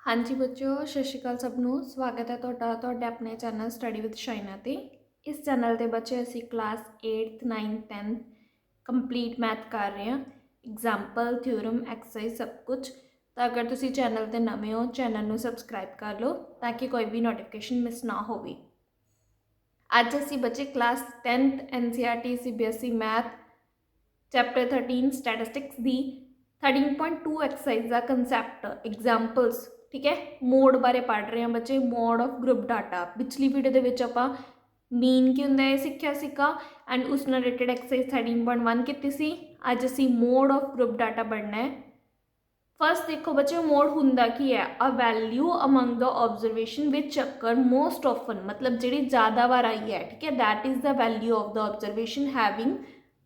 हाँ जी बच्चों, सत श्री अकाल सब नूं। स्वागत है तुहाडा अपने चैनल स्टडी विद शाइना ते। इस चैनल के बच्चे असी class 8th 9th 10th complete math कर रहे हैं। एग्जाम्पल, थ्योरम, एक्सरसाइज सब कुछ। तो अगर तुसी चैनल ते नवे हो, चैनल नूं सबसक्राइब कर लो ताकि कोई भी नोटिफिकेशन मिस ना होवे। अज असी बच्चे class 10th NCERT CBSE math chapter 13 statistics दी 13.2 एक्सरसाइज का कंसैप्ट एग्जाम्पल्स, ठीक है, मोड बारे पढ़ रहे हैं बच्चे। मोड ऑफ ग्रुप डाटा पिछली वीडियो के आप मीन की होंगे ये सीखा सीखा एंड उस रिलेटेड एक्सरसाइज 13.1 की सी। अज असी मोड ऑफ ग्रुप डाटा पढ़ना है। फर्स्ट देखो बच्चे, मोड हुंदा की है a value among the observation which occur most often, मतलब जी ज़्यादा बार आई है, ठीक है, that is the value of the observation having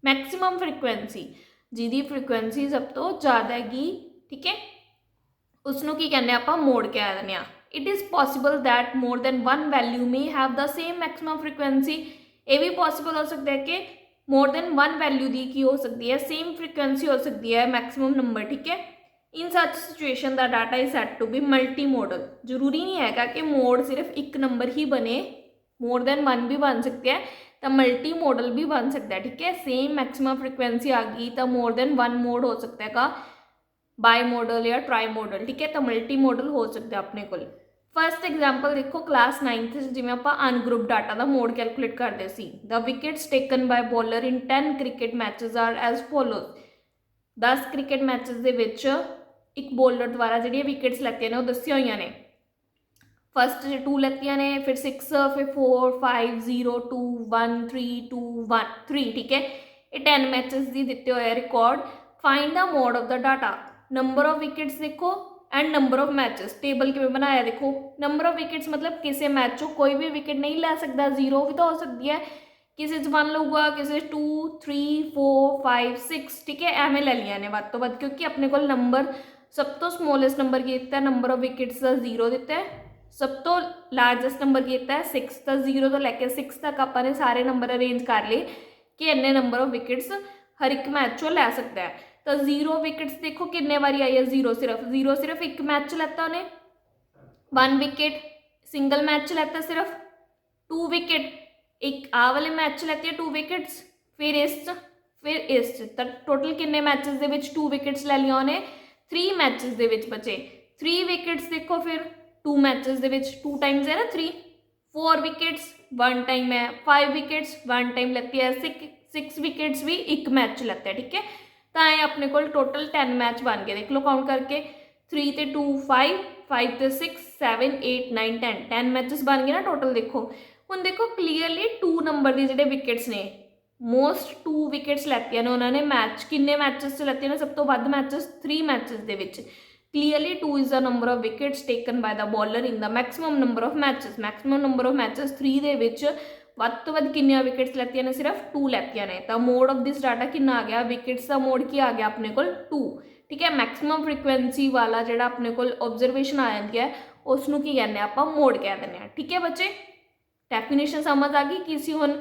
maximum frequency, जिहदी फ्रिक्वेंसी सब तो ज़्यादा हैगी, ठीक है, उसनों की कहने आप मोड कह दें। It is possible that more than one value may have the same maximum frequency. ये भी पॉसिबल हो सकता है कि मोर दैन वन वैल्यू की हो सकती है, सेम फ्रिक्वेंसी हो सकती है, मैक्सिमम नंबर, ठीक है। In such situation the data is set to be multimodal. जरूरी नहीं है कि मोड सिर्फ एक नंबर ही बने, मोर देन वन भी बन सकते हैं, तो मल्टी मॉडल भी बन सकता है, ठीक है। सेम मैक्सिमम फ्रिक्वेंसी आ गई तो मोर देन वन मोड हो सकता है का बाई मॉडल या ट्राई मॉडल, ठीक है, तो मल्टी मॉडल हो सकता है अपने को। फर्स्ट एग्जाम्पल देखो, क्लास 9th जिमें आप अनग्रुप डाटा का मोड कैलकुलेट करते सी। The wickets taken by bowler in 10 cricket matches are as follows. 10 cricket matches के विच एक बॉलर द्वारा जी विकेट्स लैतियां ने वो दसिया हुई ने। फर्स्ट 2 लैतियां ने, फिर 6, फिर 4, 5, 0, 2, 1, 3, 2, 1, 3, ठीक है। ये 10 मैचेस की दिते हुए record. Find the mode of the data. Number of wickets देखो and number of matches. Table किमें बनाया देखो। नंबर ऑफ विकेट्स मतलब किसी मैच चो कोई भी विकेट नहीं लै सकता, 0 भी तो हो सकती है, किसी च 1 लूगा, किसी 2, 3, 4, 5, 6, ठीक है, एवें ले लिया ने वध तो वध, क्योंकि अपने को नंबर सब तो स्मॉलेस्ट नंबर की दिता है, नंबर ऑफ विकेट्स का 0 दिता है, सब तो लार्जेस्ट नंबर की दिता है 6, तो 0 तो लैके 6 तक आपने सारे नंबर अरेंज कर लिए कि इन्ने नंबर ऑफ विकेट्स हर एक मैच चो लै सकता है। तो 0 विकेट्स देखो किन्ने बारी आई है, 0 सिर्फ एक मैच लैता उन्हें, 1 विकेट सिंगल मैच लैता सिर्फ, 2 विकेट एक आ वाले मैच लैती है 2 विकेट्स, फिर इस टोटल किन्ने मैचेस दे विच 2 विकेट्स लै लिया उन्हें, 3 मैचेस दे विच बचे 3 विकेट्स देखो, फिर 2 मैचेस दे विच 2 टाइम्स है ना 3, 4 विकेट्स 1 टाइम है, 5 विकेट्स 1 टाइम लेती है, 6 विकेट्स भी एक मैच लेता है, ठीक है। तो ये अपने को टोटल 10 मैच बन गए, देख लो काउंट करके, 3 ते 2 5, 5 ते 6 7 8 9 10, 10 मैचेस बन गए ना टोटल। देखो हुण देखो क्लीयरली 2 नंबर के जोड़े विकेट्स ने, मोस्ट 2 विकेट्स लैतियां ने उन्होंने मैच, किन्ने मैचेस च लैतियां ने सब तो वध matches 3 matches they which. Clearly 2 is the number of wickets taken by the bowler in the maximum number of matches. Maximum number of matches 3 दे विच वध तो वध किन्नियां विकेट्स लैतियां ने, सिर्फ 2 लैतियां ने। तो मोड ऑफ दिस डाटा कितना आ गया, विकेट्स का मोड की आ गया अपने को 2, ठीक है। मैक्सिमम फ्रिक्वेंसी वाला जो अपने को ऑब्जरवेशन आ जाती है उसनों की कहने आप मोड कह दें, ठीक है बच्चे। डेफिनेशन समझ आ गई किसी हुन,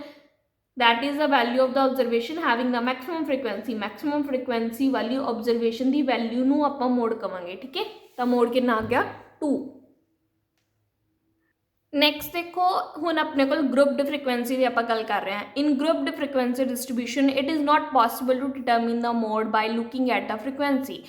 that is the value of the observation having the maximum frequency. Maximum frequency वाली ऑब्जरवेशन की वैल्यू नूं आपां मोड कवांगे, ठीक है। तो मोड कितना आ गया 2। नैक्सट देखो हुण अपने को ग्रुप्ड फ्रिक्वेंसी की आप गल कर रहे हैं। In grouped frequency distribution it is not possible to determine the mode by looking at the frequency.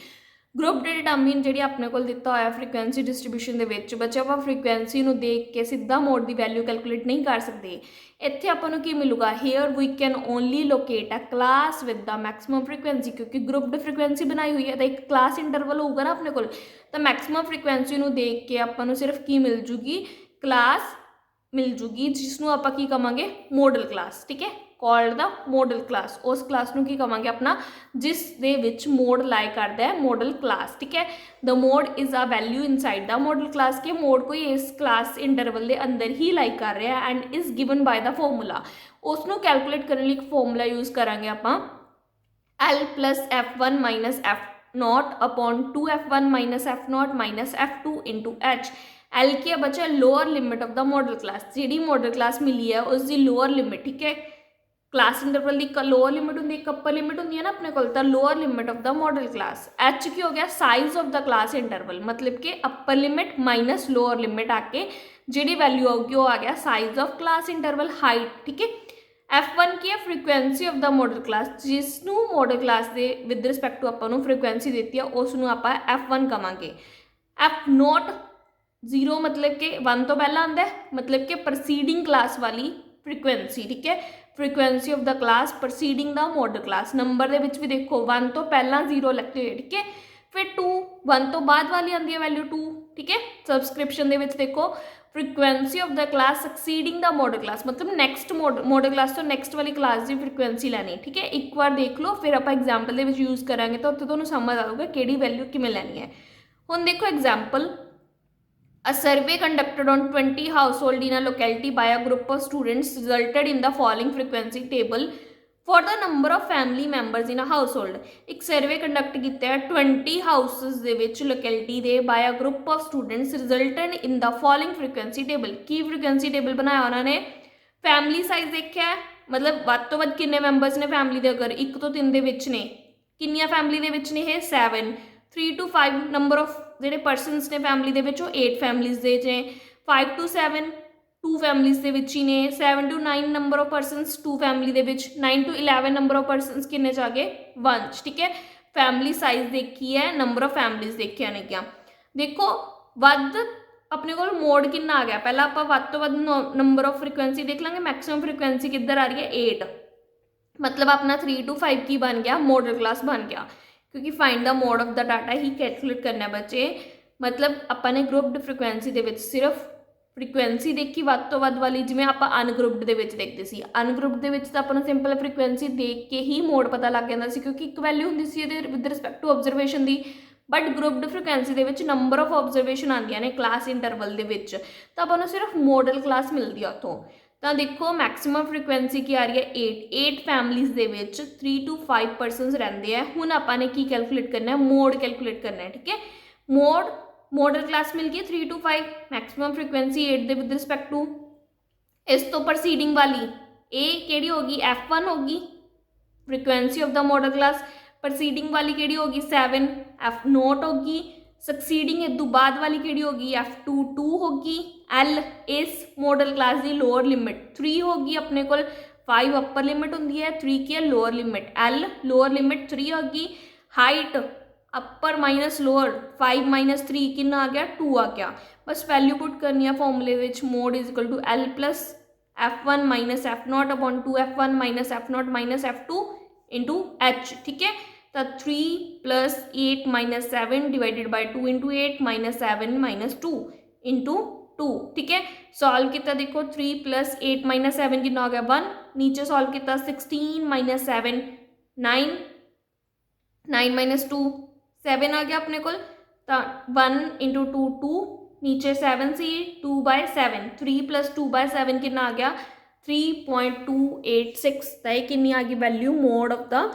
Group determine जी अपने को दिता होया फ्रिक्वेंसी डिस्ट्रीब्यूशन के बच्चे आप फ्रिक्वेंसी देख के सीधा मोड की वैल्यू कैलकुलेट नहीं कर सकते। इत्थे आपां की मिलूगा, here we can only locate a class with the maximum frequency, क्योंकि ग्रुप्ड फ्रिक्वेंसी बनाई हुई है तो एक क्लास इंटरवल होगा ना अपने को, तो मैक्सिमम फ्रिक्वेंसी देख के आपां सिर्फ की मिल जूगी, क्लास मिल जूगी जिसनों आप की कहांगे मॉडल क्लास, ठीक है, कॉल्ड द मॉडल क्लास। उस क्लास नूं की कहांगे अपना जिस दे विच मोड लाई करता है मॉडल क्लास, ठीक है। The mode is a value inside the model class के मोड कोई इस क्लास इंटरवल के अंदर ही लाई कर रहा है and is given by the formula. उसनों कैलकुलेट करने लिए एक फॉर्मूला यूज़ करांगे आपां, L plus F1 minus F0 upon 2F1 minus F0 minus F2 into H। L की बच्चा lower limit of the model class, जी मॉडल क्लास मिली है उसकी लोअर लिमिट, ठीक है। क्लास इंटरवल की एक लोअर लिमिट होंगी, एक अपर लिमिट होंगी है ना अपने को, तो lower limit of the model class. H की हो गया size of the class interval, मतलब कि upper limit minus lower limit आके जी वैल्यू आऊगी वो आ गया size of class interval height. ठीक है। F1 की है frequency of the model class, जिसनों मॉडल क्लास के विद रिस्पैक्ट टू आपां फ्रीकुएंसी देती है उसनों आपां F1 कहांगे। F0 0 मतलब कि 1 तो पहला आंदा है, मतलब कि परसीडिंग क्लास वाली फ्रीकुएंसी। ठीक है। Frequency of the class preceding the model class. Number दे विच भी देखो 1 तो पहला 0 लगते हुए। ठीक है। फिर 2 1 तो बाद वाली आती है वैल्यू 2। ठीक है। सबसक्रिप्शन दे विच देखो frequency of the class succeeding the model class, मतलब नैक्सट मॉडल क्लास तो नैक्सट वाली क्लास की फ्रीकुएंसी लैनी। ठीक है। एक बार देख लो फिर आप एग्जाम्पल के यूज़ करांगे तो उत्थे तुहानूं समझ आऊगा कि वैल्यू किवें लैनी है। हुण देखो example, A survey conducted on 20 households in a locality by a group of students resulted in the following frequency table for the number of family members in a household. एक सर्वे कंडक्ट किया 20 houses ਦੇ ਵਿੱਚ locality ਦੇ by a group of students resulted in the following frequency table। Ki frequency table बनाया ਉਹਨਾਂ ਨੇ? Family size देखा, मतलब ਵੱਧ ਤੋਂ ਵੱਧ किन्ने मैंबर्स ने फैमिली ਦੇ, अगर 1 ਤੋਂ 3 ਦੇ ਵਿੱਚ ਨੇ ਕਿੰਨੀਆਂ फैमिली ਦੇ ਵਿੱਚ ਨੇ ਇਹ 7। 3 to 5 नंबर ऑफ ਜਿਹੜੇ ਪਰਸਨਸ ਨੇ ਫੈਮਿਲੀ ਦੇ ਵਿੱਚ ਉਹ 8 ਫੈਮਿਲੀਜ਼ ਦੇ ਨੇ। 5 to 7 2 ਫੈਮਿਲੀਜ਼ ਦੇ ਵਿੱਚ ਹੀ ਨੇ। 7 to 9 number of persons 2 family ਦੇ ਵਿੱਚ। 9 to 11 ਨੰਬਰ ਆਫ ਪਰਸਨਸ ਕਿੰਨੇ ਚ ਆ ਗਏ 1 ਚ। ਠੀਕ ਹੈ। ਫੈਮਿਲੀ ਸਾਈਜ਼ ਦੇਖੀ ਹੈ, ਨੰਬਰ ਆਫ ਫੈਮਿਲੀਜ਼ ਦੇਖਿਆ ਨੇ ਕਿਆ। ਦੇਖੋ ਵੱਧ ਆਪਣੇ ਕੋਲ ਮੋਡ ਕਿੰਨਾ ਆ ਗਿਆ, ਪਹਿਲਾਂ ਆਪਾਂ ਵੱਧ ਤੋਂ ਵੱਧ ਨੰਬਰ ਆਫ ਫ੍ਰੀਕੁਐਂਸੀ ਦੇਖ ਲਾਂਗੇ। ਮੈਕਸਿਮਮ ਫ੍ਰੀਕੁਐਂਸੀ ਕਿੱਧਰ ਆ ਰਹੀ है 8, मतलब अपना 3 to 5 की बन गया मॉडल क्लास बन गया, क्योंकि find the mode of the data he calculate करना है बच्चे। मतलब अपने ग्रुप्ड फ्रीकुएंसी ਦੇ ਵਿੱਚ ਸਿਰਫ फ्रीकुएंसी देखी ਵੱਧ ਤੋਂ ਵੱਧ ਵਾਲੀ, ਜਿਵੇਂ ਆਪਾਂ ਅਨਗਰੁੱਪਡ ਦੇ ਵਿੱਚ ਦੇਖਦੇ ਸੀ। ਅਨਗਰੁੱਪਡ ਦੇ ਵਿੱਚ ਤਾਂ ਆਪਾਂ ਨੂੰ ਸਿੰਪਲ फ्रीकुएंसी ਦੇਖ ਕੇ ਹੀ ਮੋਡ ਪਤਾ ਲੱਗ ਜਾਂਦਾ ਸੀ, ਕਿਉਂਕਿ ਇੱਕ ਵੈਲਿਊ ਹੁੰਦੀ ਸੀ ਇਹਦੇ with respect to observation the. But grouped frequency ਦੇ ਵਿੱਚ ਨੰਬਰ ਆਫ ਆਬਜ਼ਰਵੇਸ਼ਨ ਆਉਂਦੀਆਂ ਨੇ ਕਲਾਸ ਇੰਟਰਵਲ ਦੇ ਵਿੱਚ, ਤਾਂ ਆਪਾਂ ਨੂੰ ਸਿਰਫ ਮੋਡਲ ਕਲਾਸ ਮਿਲਦੀ ਆ ਉੱਥੋਂ। ਤਾਂ ਦੇਖੋ ਮੈਕਸਿਮਮ ਫ੍ਰੀਕੁਐਂਸੀ ਕੀ ਆ ਰਹੀ ਹੈ 8 ਫੈਮਲੀਜ਼ ਦੇ ਵਿੱਚ 3 to 5 ਪਰਸਨਸ ਰਹਿੰਦੇ ਆ। ਹੁਣ ਆਪਾਂ ਨੇ ਕੀ ਕੈਲਕੂਲੇਟ ਕਰਨਾ ਹੈ, ਮੋਡ ਕੈਲਕੂਲੇਟ ਕਰਨਾ ਹੈ। ਠੀਕ ਹੈ। ਮੋਡਲ ਕਲਾਸ ਮਿਲ ਗਈ 3 to 5, ਮੈਕਸਿਮਮ ਫ੍ਰੀਕੁਐਂਸੀ 8 ਦੇ ਵਿਦ ਰਿਸਪੈਕਟ ਟੂ। ਇਸ ਤੋਂ ਪ੍ਰਸੀਡਿੰਗ ਵਾਲੀ ਇਹ ਕਿਹੜੀ ਹੋਗੀ F1 ਹੋਗੀ frequency of the model class. Preceding वाली केड़ी होगी 7 F0 होगी। सक्सीडिंग इस बाद वाली केड़ी होगी F2 2 होगी। L इस मॉडल क्लास की लोअर लिमिट 3 होगी, अपने को 5 अपर लिमिट होंगी है, 3 की है lower limit. L lower limit 3 होगी। हाइट अपर माइनस लोअर 5 माइनस 3 कितना आ गया 2 आ गया। बस वैल्यू पुट करनी है फॉर्मूले विच, mode is equal to L plus F1 minus F0 upon 2 F1 minus F0 minus F2 into H। ठीक है। तो 3 plus 8 minus 7 divided by 2 into 8 minus 7 minus 2 into 2। ठीक है। सॉल्व किया देखो 3 प्लस 8 माइनस 7 कितना हो गया 1। नीचे सॉल्व किया 16 माइनस 7 9 9 माइनस 2 7 आ गया अपने को। 1 इंटू 2 2, नीचे 7 सी 2 बाय 7, 3 प्लस 2 बाय 7 कितना आ गया 3.286। तो ये कितनी आ गई वैल्यू मोड ऑफ द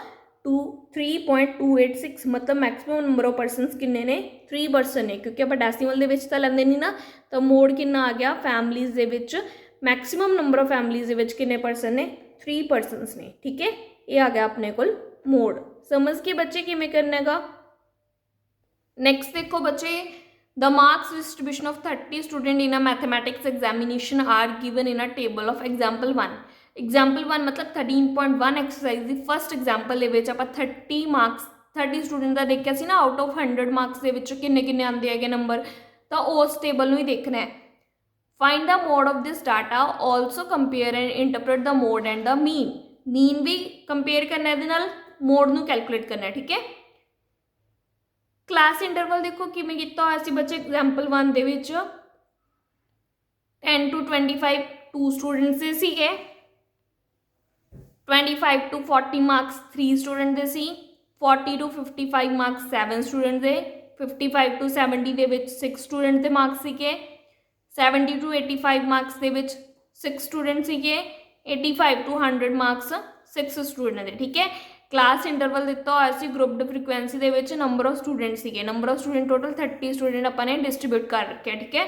3.286। मतलब मैक्सिमम नंबर ऑफ परसनस किन्ने ने 3 परसन ने, क्योंकि आप डेसीमल दे विच तां लैंदे नहीं ना। तो मोड कितना आ गया फैमलीज़ दे विच, मैक्सिमम नंबर ऑफ फैमलीज़ दे विच किन्ने परसन ने 3 परसनस ने। ठीक है। ये आ गया अपने को मोड। समझ के बच्चे किवें करना है। नैक्सट देखो बच्चे, the marks distribution of 30 student in a mathematics examination are given in a table of example 1। example 1 मतलब 13.1 एक्सरसाइज की फस्ट एग्जाम्पल ਦੇ ਵਿੱਚ ਆਪਾਂ 30 ਮਾਰਕਸ 30 ਸਟੂਡੈਂਟ ਦਾ ਦੇਖਿਆ ਸੀ ਨਾ, ਆਊਟ ਆਫ 100 ਮਾਰਕਸ ਦੇ ਵਿੱਚ ਕਿੰਨੇ ਕਿੰਨੇ ਆਉਂਦੇ ਹੈਗੇ ਨੰਬਰ, ਤਾਂ ਉਸ ਟੇਬਲ ਨੂੰ ਹੀ ਦੇਖਣਾ ਹੈ। Find the mode of this data, also compare and interpret the mode and the mean. Mean भी कंपेयर करना है, ਇਹਦੇ ਨਾਲ मोड ਨੂੰ कैलकुलेट करना है। ठीक है। क्लास इंटरवल देखो किवें कीता होया सी बच्चे एग्जाम्पल 1 दे विच 10 to 25 2 स्टूडेंट्स दे सीगे, 25 to 40 मार्क्स 3 स्टूडेंट दे सी, 40 to 55 मार्क्स 7 स्टूडेंट दे, 55 to 70 दे विच 6 स्टूडेंट दे मार्क्स सीगे, 70 to 85 मार्क्स दे विच 6 स्टूडेंट सीगे, 85 to 100 मार्क्स 6 स्टूडेंट दे। ठीक है। क्लास इंटरवल दिता होया सी ग्रुप्ड फ्रीकुएंसी दे विच नंबर ऑफ स्टूडेंट सीगे, number of student total 30 student अपने डिस्ट्रीब्यूट कर रखे। ठीक है।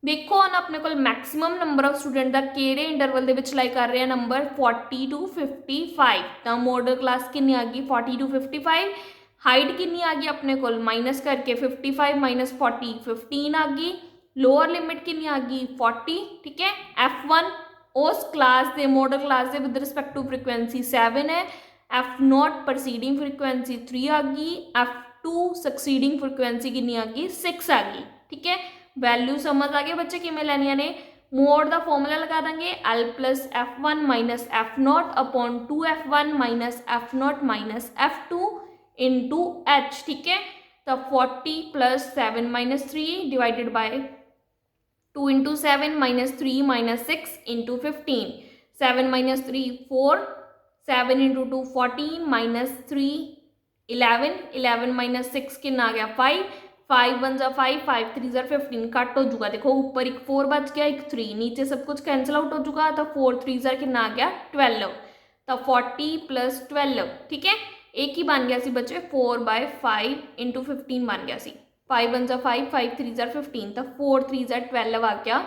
देखो हम अपने को मैक्सिमम नंबर ऑफ स्टूडेंट का किहड़े इंटरवल ਦੇ ਵਿੱਚ ਲਾਈ ਕਰ ਰਹੇ ਆ नंबर 40 to 55 ਤਾਂ मॉडल क्लास कितनी आ गई 40 to 55 हाइट कितनी आ गई अपने को माइनस करके 55 माइनस 40 15 आ गई लोअर लिमिट कितनी आ गई 40 ठीक है F1 उस क्लास के मॉडल क्लास के विद रिस्पेक्ट टू फ्रीक्वेंसी 7 है F0 परसीडिंग फ्रीक्वेंसी 3 आ गई F2 सक्सीडिंग फ्रीक्वेंसी कितनी आ गई 6 आ गई ठीक है वैल्यू समझ आ गए बच्चे किमें लैनिया ने मोड का फॉर्मूला लगा देंगे L plus F1 minus F0 upon 2F1 minus F0 minus F2 into H ठीक है तो 40 plus 7 minus 3 divided by 2 into 7 minus 3 minus 6 into 15 7 minus 3 4 7 into 2 14 minus 3 11 11 minus 6 कितना आ गया 5 5 1 जा 5 5 3 जा 15 कट हो जाएगा देखो ऊपर एक 4 बच गया एक 3 नीचे सब कुछ कैंसिल आउट हो जाएगा तो 4 3 जा कितना आ गया 12 तो 40 प्लस 12 ठीक है एक ही बन गया सी बच्चे 4 बाय 5 इंटू 15 बन गया सी 5 1 जा 5 5 3 जा 15 तो 4 3 जा 12 आ गया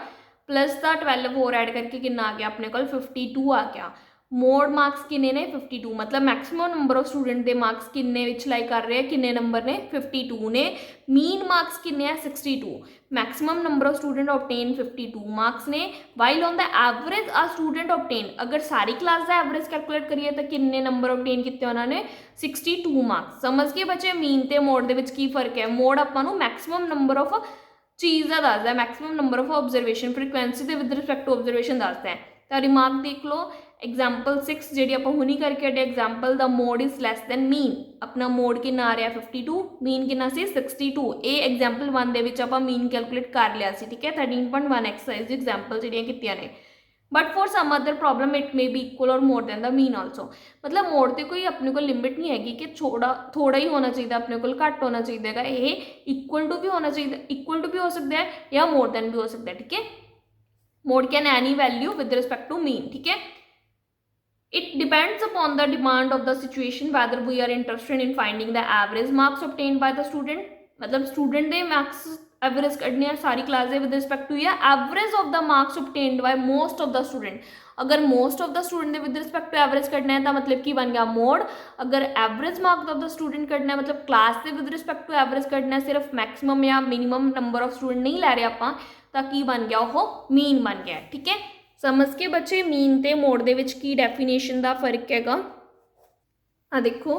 प्लस का 12 और ऐड करके कितना आ गया अपने को 52 आ गया मोड मार्क्स किन्ने ने 52 मतलब मैक्सिमम नंबर ऑफ स्टूडेंट के मार्क्स किन्ने विच लाई कर रहे हैं किन्ने नंबर ने 52 ने मीन मार्क्स किन्ने है 62 maximum number of student obtain 52 marks ने वाइल ऑन द एवरेज आ स्टूडेंट ऑब्टेन अगर सारी क्लास का एवरेज कैलकुलेट करिए तो किन्ने नंबर ऑब्टेन किए उन्होंने 62 मार्क्स समझ के बच्चे मीन ते मोड दे विच की फर्क है मोड आपां नूं मैक्सिमम नंबर ऑफ चीज़ का दसदा है maximum number of observation frequency के विद रिस्पेक्ट टू ऑब्जरवेशन दसदा है तो रिमार्क देख लो एग्जाम्पल 6 जी आप हुनी करके हटे example the mode is less than mean अपना मोड कितना आ रहा 52 मीन कितना सी 62 ये एग्जाम्पल 1 दे विच आपां मीन कैलकुलेट कर लिया सी ठीक है 13.1 एक्सरसाइज एग्जाम्पल जी कीतियां ने but for some other problem it may be equal or more than the mean also मतलब मोड से कोई अपने को लिमिट नहीं हैगी कि थोड़ा ही होना चाहिए अपने को घट होना चाहिए ये इक्वल टू भी होना चाहिए इक्वल टू भी हो सकता है या मोर दैन भी हो सकता है ठीक है mode can any value with respect to mean ठीक है It depends upon the demand of the situation whether we are interested in finding the average marks obtained by the student. मतलब student दे marks average कढ़ने हैं सारी class they with respect to या average of the marks obtained by most of the student. अगर most of the student they with respect to average कढ़ने हैं तो मतलब कि बन गया mode. अगर average marks of the student कढ़ने हैं मतलब class they with respect to average कढ़ने हैं सिर्फ maximum या minimum number of student नहीं ले रहे आपां तो की बन गया वो mean बन गया ठीक है समझ के बच्चे मीन ते मोड दे विच की डेफिनेशन का फर्क हैगा आ देखो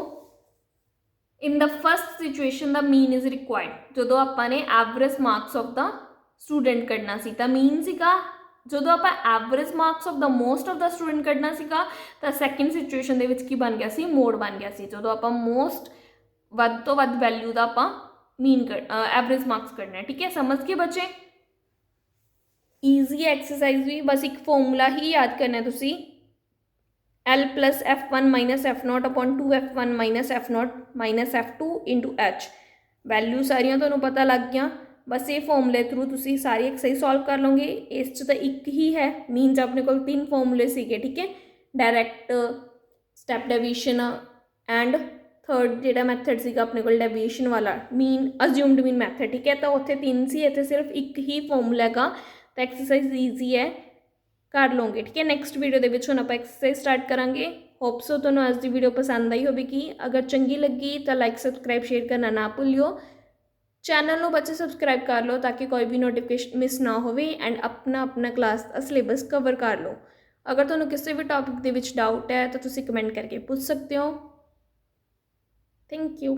in the first situation the mean is required जो आपां ने average marks of the student कढ़ना सी तां मीन सीगा जो आपां average marks of the most of the student कढ़ना सीगा तां सैकेंड सिचुएशन दे विच की बन गया सी मोड बन गया सी जो आपां मोस्ट वध तो वध वैल्यू दा आपां मीन एवरेज मार्क्स कढ़ना है ठीक है समझ के बच्चे ईजी एक्सरसाइज भी बस एक फॉर्मूला ही याद करना है तुसी L plus F1 minus F0 upon 2F1 minus F0 minus F2 into H value सारियां तुहानूं पता लग गया बस ये फॉर्मूले थ्रू तुसी सारी एक्सरसाइज सॉल्व कर लोगे इस तो एक ही है मीनस अपने को 3 फॉर्मूले सीगे ठीक है direct step deviation and third जो मैथड सीगा अपने को डेविएशन वाला मीन अज्यूम्ड मीन मैथड ठीक है तो उत्थे 3 सी इत्थे सिर्फ एक ही फॉर्मूला हैगा तो एक्सरसाइज ईजी है कर लोगे ठीक है नैक्सट वीडियो के हुण आपां एक्सरसाइज स्टार्ट करांगे होप सो तुहानूं अज दी वीडियो पसंद आई होगी अगर चंगी लगी तो लाइक सबसक्राइब शेयर करना ना भूलियो चैनल नूं बच्चे सबसक्राइब कर लो ताकि कोई भी नोटिफिकेशन मिस ना हो एंड अपना अपना क्लास का सिलेबस कवर कर लो अगर तुहानूं किसी भी टॉपिक के डाउट है तो तुसीं कमेंट करके पूछ सकते हो थैंक यू।